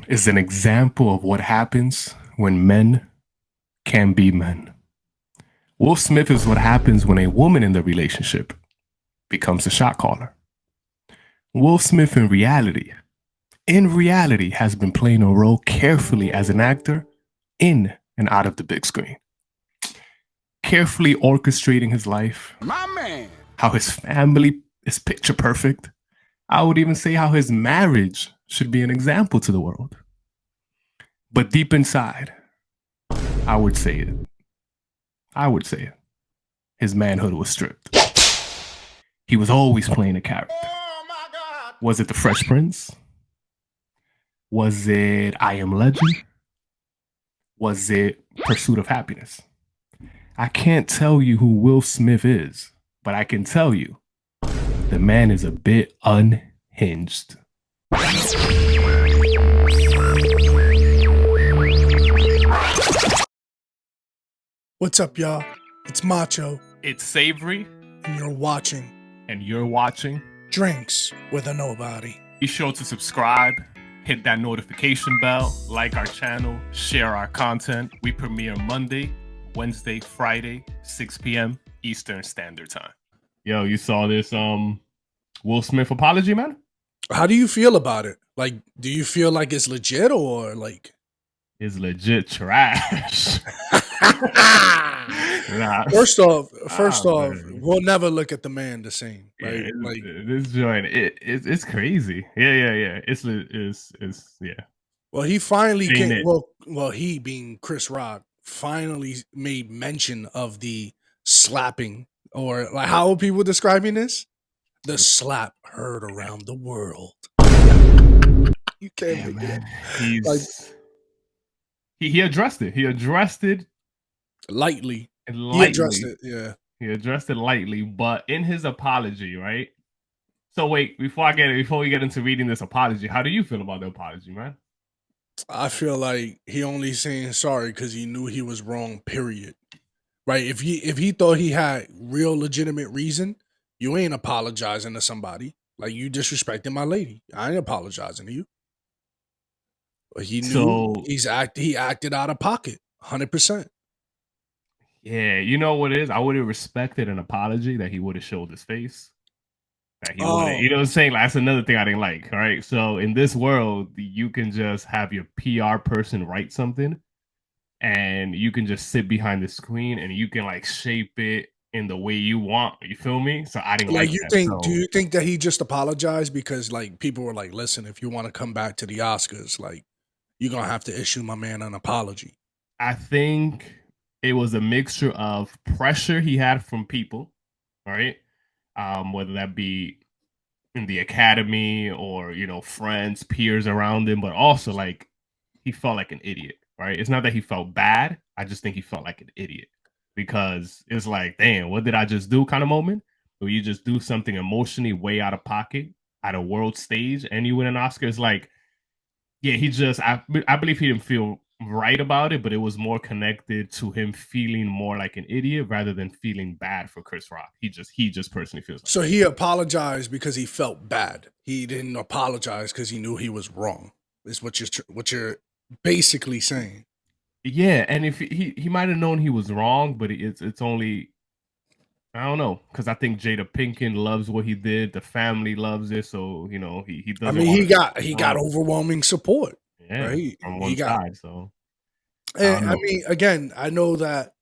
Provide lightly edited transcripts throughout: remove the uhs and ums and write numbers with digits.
is an example of what happens when men can be men. Will Smith is what happens when a woman in the relationship becomes a shot caller. Will Smith in reality, has been playing a role carefully as an actor in and out of the big screen, carefully orchestrating his life, My man. how his family is picture perfect. I would even say how his marriage should be an example to the world. But deep inside, I would say it. I would say it. His manhood was stripped. He was always playing a character. Oh my God. Was it The Fresh Prince? Was it I Am Legend? Was it Pursuit of Happiness? I can't tell you who Will Smith is, but I can tell you the man is a bit unhinged. What's up, y'all? It's Macho, It's Savory, and you're watching and you're watching. Drinks with a Nobody. Be sure to subscribe, hit that notification bell, like our channel, share our content. We premiere Monday, Wednesday, Friday, 6 p.m. Eastern Standard Time. Yo, you saw this Will Smith apology, man? How do you feel about it? Like, do you feel like it's legit or like? It's legit trash. Nah. First off, man. we'll never look at the man the same. Right? Yeah, Like, this joint, it's crazy. Yeah. It's yeah. well, he finally Ain't came. it? Well, he being Chris Rock finally made mention of the slapping, or like how are people describing this? The slap heard around the world. You can't Yeah, make man. it like He addressed it. He addressed it lightly. lightly. He addressed it, yeah. He addressed it lightly, but in his apology, right? So wait, before we get into reading this apology, how do you feel about the apology, man? I feel like he only saying sorry because he knew he was wrong. Period. Right? If he thought he had real legitimate reason, you ain't apologizing to somebody. Like, you disrespecting my lady. I ain't apologizing to you. But he knew So he acted out of pocket, 100%. yeah, you know what it is? I would have respected an apology that he would have showed his face. That he would have, Oh, you know what I'm saying? Like, that's another thing I didn't like. All right. So in this world, you can just have your PR person write something and you can just sit behind the screen and you can like shape it in the way you want. You feel me? So I didn't like like you that. think? Do So you think that he just apologized because like people were like, listen, if you want to come back to the Oscars, like you're gonna have to issue my man an apology. I think it was a mixture of pressure he had from people, right? Whether that be in the academy or friends, peers around him, but also like he felt like an idiot, right? It's not that he felt bad. I just think he felt like an idiot because it's like, damn, what did I just do? Kind of moment where you just do something emotionally way out of pocket at a world stage and you win an Oscar. It's like, yeah, I believe he didn't feel right about it, but it was more connected to him feeling more like an idiot rather than feeling bad for Chris Rock. He just personally feels like So he apologized because he felt bad. He didn't apologize because he knew he was wrong. Is what you're basically saying. yeah, and if he might have known he was wrong, but it's only I don't know because I think Jada Pinkett loves what he did. The family loves it, so he I doesn't mean, want he to got overwhelming support, yeah right? from He one got. side. So I And don't I know. mean, again, I know that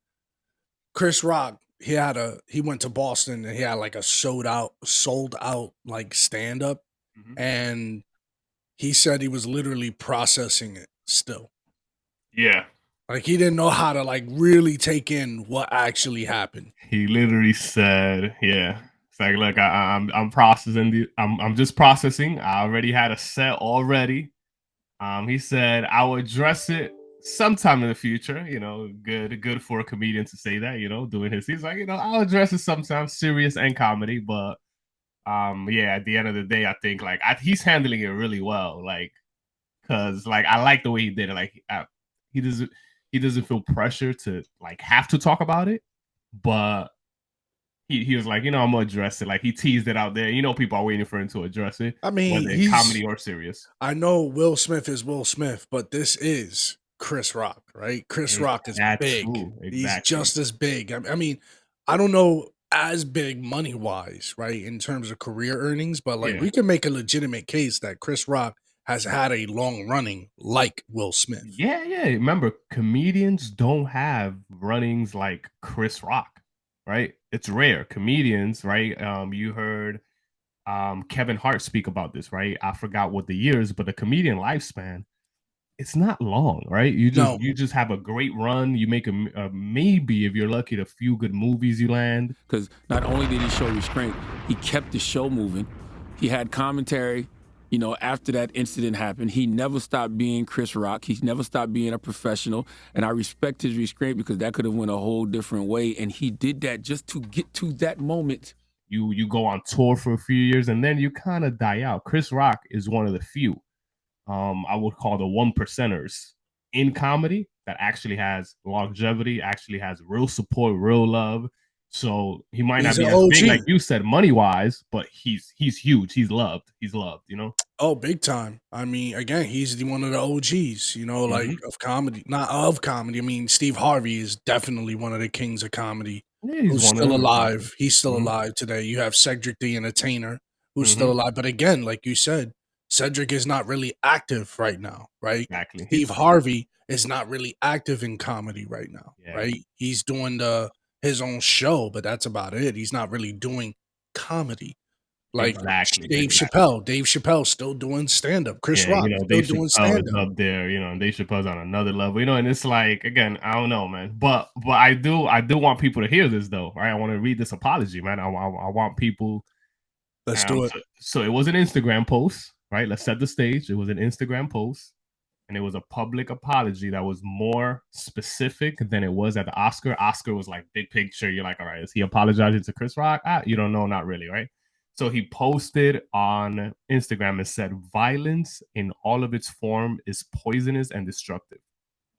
Chris Rock. He went to Boston and he had like a sold out like stand up, Mhm. and he said he was literally processing it still. Yeah, Like he didn't know how to like really take in what actually happened. he literally said, "Yeah." It's like, look, I'm processing I'm just processing. I already had a set already. He said I will address it sometime in the future. Good for a comedian to say that. Doing his, he's like, I'll address it sometime, serious and comedy. But yeah, at the end of the day, I think like he's handling it really well. Like, cause like I like the way he did it. Like, he doesn't feel pressure to like have to talk about it, but he was like, I'm gonna address it. Like he teased it out there. People are waiting for him to address it, I mean, whether he's comedy or serious. I know Will Smith is Will Smith, but this is Chris Rock, right? Chris Hey, Rock is that big. too, He's exactly. just as big. I mean, I don't know as big money wise, right, in terms of career earnings, but like Yeah, we can make a legitimate case that Chris Rock has had a long running like Will Smith. yeah, yeah. Remember, comedians don't have runnings like Chris Rock, right? It's rare. Comedians, right? You heard Kevin Hart speak about this, right? I forgot what the years, but the comedian lifespan, it's not long, right? You just No, you just have a great run. You make maybe if you're lucky, a few good movies you land. Because not only did he show restraint, he kept the show moving. He had commentary. After that incident happened, he never stopped being Chris Rock. He never stopped being a professional, and I respect his restraint because that could have went a whole different way. And he did that just to get to that moment. You go on tour for a few years and then you kind of die out. Chris Rock is one of the few I would call the one percenters in comedy that actually has longevity, actually has real support, real love. So he might not he's an be as big, like OG. you said, money wise, but he's huge. He's loved. He's loved. Oh, big time. I mean, again, he's one of the OGs, like Hmm. of comedy. Not of comedy. I mean, Steve Harvey is definitely one of the kings of comedy Yeah, he's who's one of still them. Exactly. alive. He's still Hmm. alive today. You have Cedric the Entertainer who's still Hmm. alive. But again, like you said, Cedric is not really active right now, right? Exactly. Steve Harvey is not really active in comedy right now, Yeah, right? He's doing his own show, but that's about it. He's not really doing comedy. Like exactly, Dave exactly. Chappelle. Dave Chappelle's still doing stand-up. Chris Yeah, Rock still Dave doing Chappelle is stand-up. up there, and Dave Chappelle's on another level, and it's like again, I don't know, man, but I do want people to hear this though, right? I want to read this apology, man. I want people. Let's do it. So it was an Instagram post, right? Let's set the stage. It was an Instagram post, and it was a public apology that was more specific than it was at the Oscar. Oscar was like big picture. You're like, all right, is he apologizing to Chris Rock? You don't know, not really, right? So he posted on Instagram and said, "Violence in all of its form is poisonous and destructive.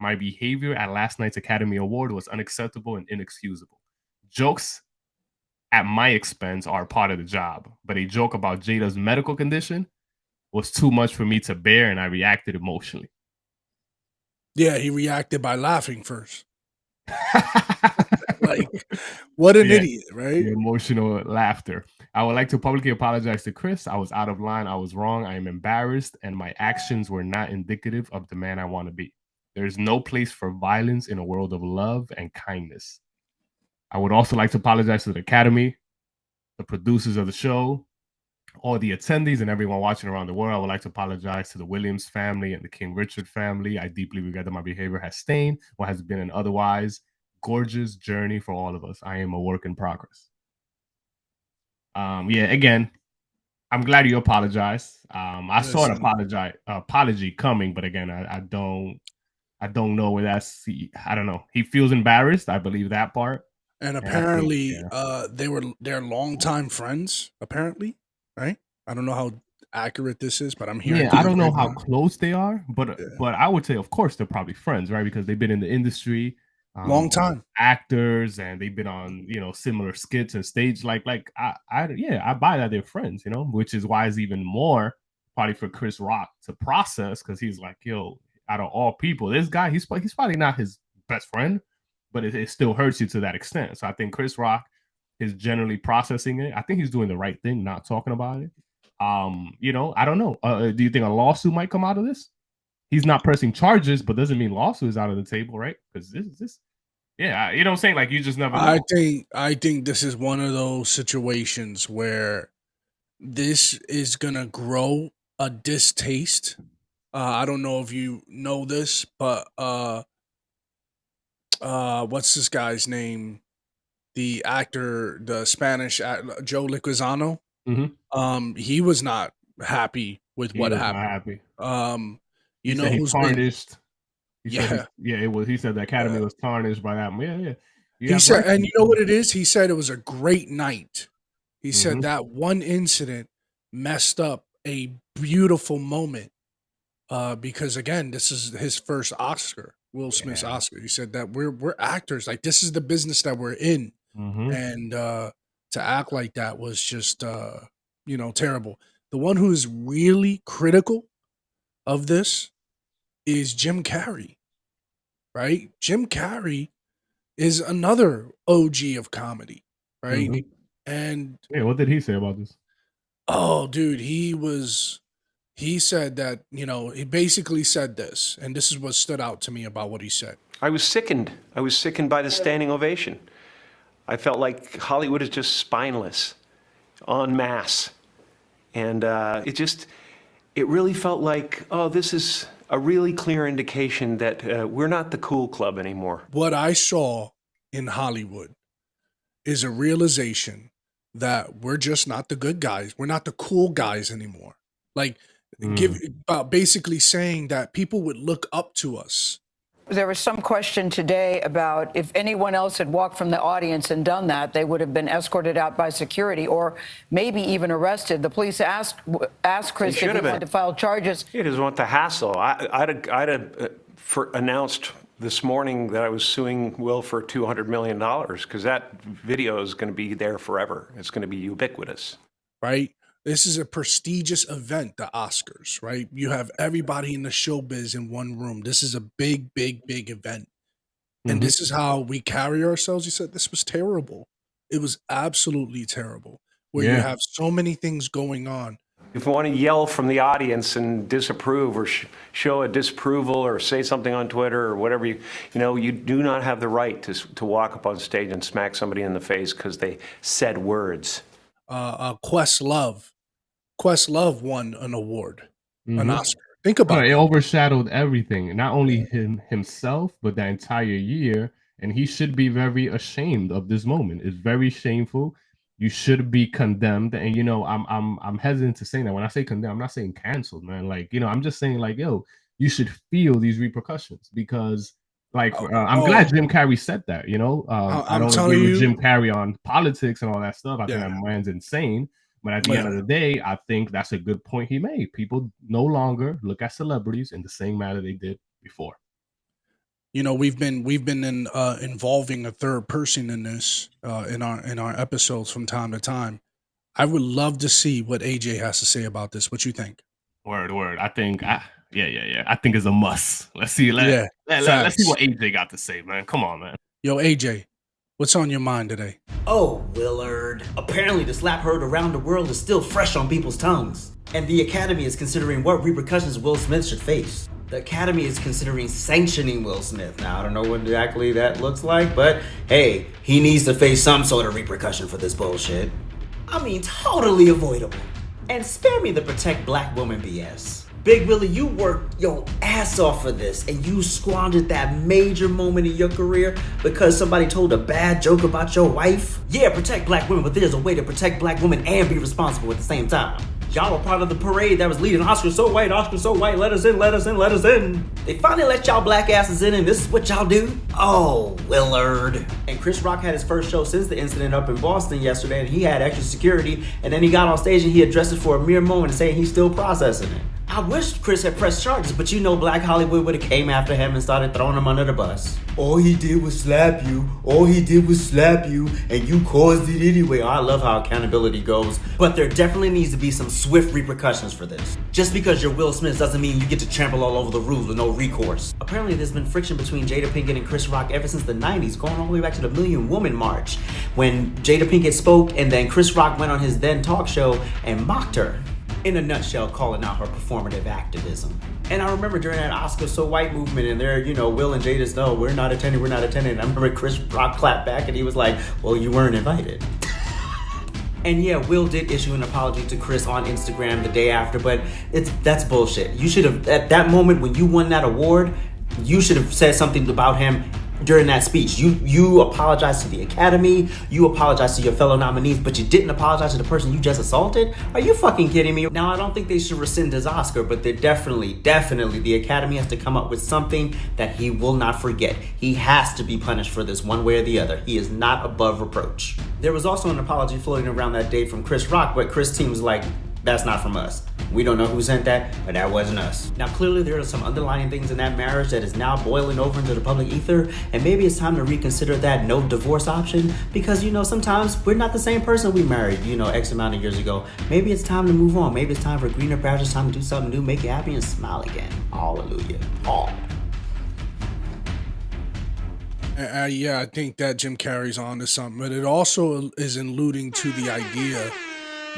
My behavior at last night's Academy Award was unacceptable and inexcusable. Jokes at my expense are part of the job, but a joke about Jada's medical condition was too much for me to bear, and I reacted emotionally." Yeah, he reacted by laughing first. Like, what an Yeah, idiot, the right? emotional laughter. "I would like to publicly apologize to Chris. I was out of line. I was wrong. I am embarrassed, and my actions were not indicative of the man I want to be. There is no place for violence in a world of love and kindness. I would also like to apologize to the Academy, the producers of the show, all the attendees, and everyone watching around the world. I would like to apologize to the Williams family and the King Richard family. I deeply regret that my behavior has stained what has been an otherwise gorgeous journey for all of us. I am a work in progress." Yeah, again, I'm glad you apologized. I saw an Listen, apology coming, but again, I don't know where I don't know. He feels embarrassed. I believe that part, and and I think apparently, yeah. they're longtime friends, apparently, right? I don't know how accurate this is, but I'm hearing Yeah, I things don't know right how now. close they are, but Yeah. but I would say, of course, they're probably friends, right? Because they've been in the industry, Long both time. actors, and they've been on similar skits and stage. Like I yeah, I buy that they're friends, which is why it's even more probably for Chris Rock to process because he's like, yo, out of all people, this guy, he's probably not his best friend, but it still hurts you to that extent. So I think Chris Rock is generally processing it. I think he's doing the right thing, not talking about it. I don't know. Do you think a lawsuit might come out of this? He's not pressing charges, but doesn't mean lawsuit is out of the table, right? Because this, yeah, you know what I'm saying? Like you just never know. I think this is one of those situations where this is gonna grow a distaste. I don't know if you know this, but what's this guy's name? The actor, the Spanish Joe Liquizano. Hmm. He was not happy with He what was not happened. happy. Um, He you said know he who's been tarnished. He said yeah, it was. He said the academy uh, was tarnished by that. Yeah, yeah. You he have said, right to and be you know what tarnished. it is? He said it was a great night. He said Hmm. that one incident messed up a beautiful moment. Because again, this is his first Oscar, Will Smith's Yeah. Oscar. He said that we're actors, like this is the business that we're in, Hmm. and to act like that was just, terrible. The one who is really critical of this is Jim Carrey, right? Jim Carrey is another OG of comedy, right? Mhm. And Yeah, what did he say about this? oh, dude, he said that, he basically said this, and this is what stood out to me about what he said. I was sickened. I was sickened by the standing ovation. I felt like Hollywood is just spineless, en masse. And it really felt like, oh, this is a really clear indication that we're not the cool club anymore. What I saw in Hollywood is a realization that we're just not the good guys. We're not the cool guys anymore. Like, basically saying that people would look up to us. There was some question today about if anyone else had walked from the audience and done that, they would have been escorted out by security or maybe even arrested. The police asked Chris if he wanted to file charges. He doesn't want the hassle. I'd have announced this morning that I was suing Will for $200 million because that video is going to be there forever. It's going to be ubiquitous. Right? This is a prestigious event, the Oscars, right? You have everybody in the showbiz in one room. This is a big, big, big event. And this is how we carry ourselves. He said this was terrible. It was absolutely terrible. Where you have so many things going on. If you want to yell from the audience and disapprove or show a disapproval or say something on Twitter or whatever, you do not have the right to walk up on stage and smack somebody in the face because they said words. Questlove won an award, an Oscar. Think about it. It overshadowed everything, not only himself, but the entire year. And he should be very ashamed of this moment. It's very shameful. You should be condemned. And I'm hesitant to say that. When I say condemned, I'm not saying canceled, man. Like, I'm just saying like, you should feel these repercussions because I'm glad Jim Carrey said that, I don't agree with Jim Carrey on politics and all that stuff. I think that man's insane. But at the end of the day, I think that's a good point he made. People no longer look at celebrities in the same manner they did before. We've been involving a third person in this in our episodes from time to time. I would love to see what AJ has to say about this. What you think? Word. I think I think it's a must. Let's see what AJ got to say, man. Come on, man. Yo, AJ, what's on your mind today? Oh, Willard. Apparently the slap heard around the world is still fresh on people's tongues. And the Academy is considering what repercussions Will Smith should face. The Academy is considering sanctioning Will Smith. Now, I don't know what exactly that looks like, but hey, he needs to face some sort of repercussion for this bullshit. I mean, totally avoidable. And spare me the protect black woman BS. Big Willie, you worked your ass off for this, and you squandered that major moment in your career because somebody told a bad joke about your wife? Yeah, protect black women, but there's a way to protect black women and be responsible at the same time. Y'all were part of the parade that was leading Oscar so white, let us in, let us in, let us in. They finally let y'all black asses in, and this is what y'all do? Oh, Willard. And Chris Rock had his first show since the incident up in Boston yesterday, and he had extra security, and then he got on stage and he addressed it for a mere moment saying he's still processing it. I wish Chris had pressed charges, but Black Hollywood would have came after him and started throwing him under the bus. All he did was slap you. And you caused it anyway. I love how accountability goes. But there definitely needs to be some swift repercussions for this. Just because you're Will Smith doesn't mean you get to trample all over the rules with no recourse. Apparently there's been friction between Jada Pinkett and Chris Rock ever since the 90s, going all the way back to the Million Woman March, when Jada Pinkett spoke and then Chris Rock went on his then talk show and mocked her. In a nutshell, calling out her performative activism. And I remember during that Oscar So White movement, and there, Will and Jada's, no, we're not attending. And I remember Chris Rock clapped back and he was like, well, you weren't invited. And yeah, Will did issue an apology to Chris on Instagram the day after, but that's bullshit. You should have, at that moment when you won that award, you should have said something about him during that speech. You apologized to the Academy, you apologized to your fellow nominees, but you didn't apologize to the person you just assaulted? Are you fucking kidding me? Now, I don't think they should rescind his Oscar, but they're definitely, the Academy has to come up with something that he will not forget. He has to be punished for this one way or the other. He is not above reproach. There was also an apology floating around that day from Chris Rock, but Chris' team was like, That's not from us. We don't know who sent that, but that wasn't us. Now, clearly there are some underlying things in that marriage that is now boiling over into the public ether, and maybe it's time to reconsider that no divorce option, because, sometimes we're not the same person we married, X amount of years ago. Maybe it's time to move on. Maybe it's time for greener pastures, time to do something new, make you happy, and smile again. Hallelujah. Yeah, I think that Jim Carrey's on to something, but it also is alluding to the idea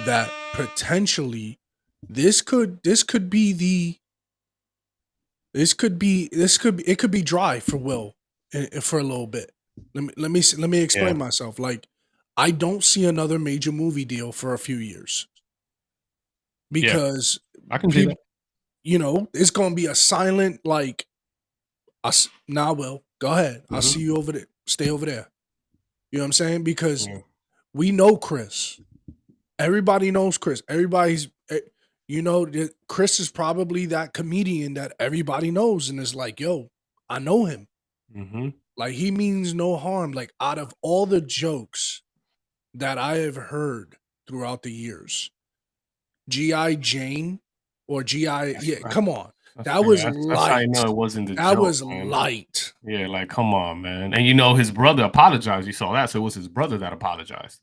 that potentially it could be dry for Will for a little bit. Let me explain myself. Like, I don't see another major movie deal for a few years because I can see that. it's gonna be a silent Will, go ahead. I'll see you over there. Stay over there. You know what I'm saying? Because we know Chris. Everybody knows Chris. Chris is probably that comedian that everybody knows and is like, yo, I know him. Like, he means no harm. Like, out of all the jokes that I have heard throughout the years, G.I. Jane or come on. That was light. That's how you know it wasn't the joke. That was man. light. Yeah, like, come on, man. And his brother apologized. You saw that. So it was his brother that apologized.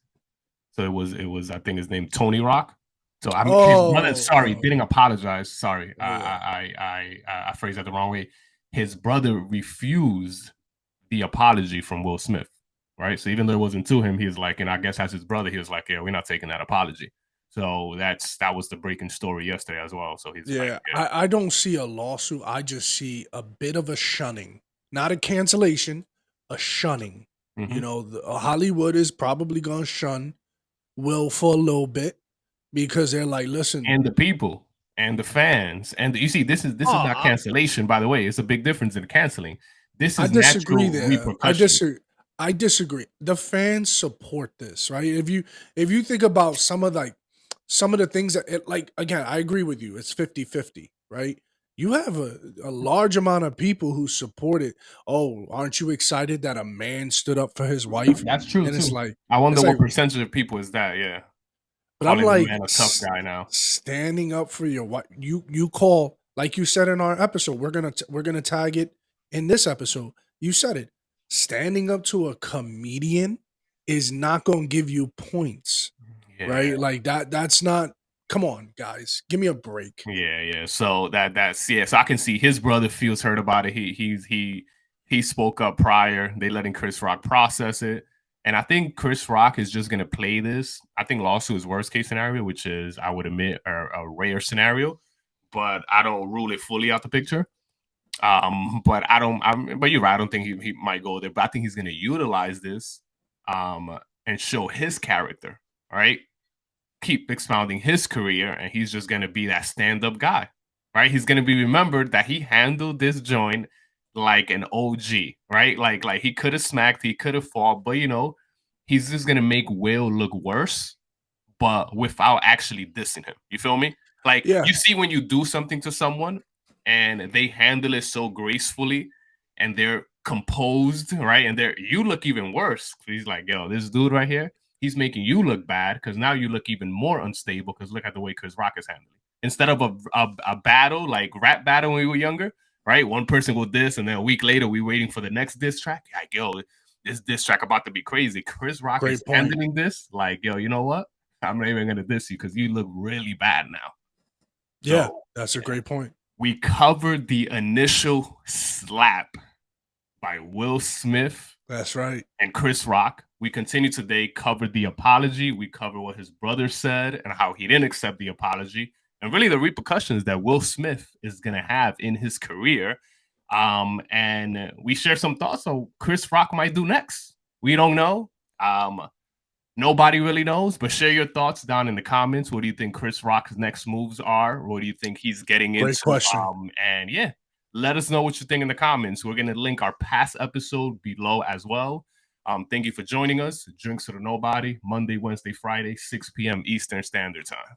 So it was I think his name Tony Rock. So his brother didn't apologize. Sorry. I phrased that the wrong way. His brother refused the apology from Will Smith. Right. So even though it wasn't to him, he was like, and I guess as his brother, he was like, yeah, we're not taking that apology. So that was the breaking story yesterday as well. So he's I don't see a lawsuit. I just see a bit of a shunning, not a cancellation, a shunning. Hollywood is probably going to shun Will for a little bit because they're like, listen, and the people and the fans and you see, this is not cancellation. By the way, it's a big difference in canceling. This is natural repercussion. I disagree. The fans support this, right? If you think about some of the things that again, I agree with you. It's 50-50, right? You have a large amount of people who support it. Oh, aren't you excited that a man stood up for his wife? That's true. And too. it's like, I wonder what percentage of people is that. Yeah, but I'm like, man a tough guy now. Standing up for your wife. You call, like you said in our episode. We're gonna tag it in this episode. You said it. Standing up to a comedian is not going to give you points, right? Like that's not. Come on, guys, give me a break. Yeah. So that's So I can see his brother feels hurt about it. He spoke up prior. They letting Chris Rock process it, and I think Chris Rock is just gonna play this. I think lawsuit is worst case scenario, which is, I would admit, a rare scenario, but I don't rule it fully out the picture. But you're right. I don't think he might go there, but I think he's going to utilize this, and show his character, right? Keep expounding his career, and he's just going to be that stand-up guy, right? He's going to be remembered that he handled this joint like an OG, right? Like he could have smacked, he could have fought, but he's just going to make Will look worse, but without actually dissing him. You feel me? Like, you see when you do something to someone and they handle it so gracefully and they're composed, right? And you look even worse. He's like, yo, this dude right here, he's making you look bad because now you look even more unstable because look at the way Chris Rock is handling it. Instead of a battle, like rap battle when we were younger, right? One person will diss, and then a week later, we waiting for the next diss track. Like, yo, this diss track about to be crazy. Chris Rock is handling this like, yo, you know what? I'm not even going to diss you because you look really bad now. Yeah, that's a great point. We covered the initial slap by Will Smith. That's right. And Chris Rock. We continue today, covered the apology. We covered what his brother said and how he didn't accept the apology. And really the repercussions that Will Smith is going to have in his career. And we share some thoughts on Chris Rock might do next. We don't know. Nobody really knows, but share your thoughts down in the comments. What do you think Chris Rock's next moves are? What do you think he's getting into? Great question. And yeah, let us know what you think in the comments. We're going to link our past episode below as well. Thank you for joining us. Drinks to the Nobody, Monday, Wednesday, Friday, 6 p.m. Eastern Standard Time.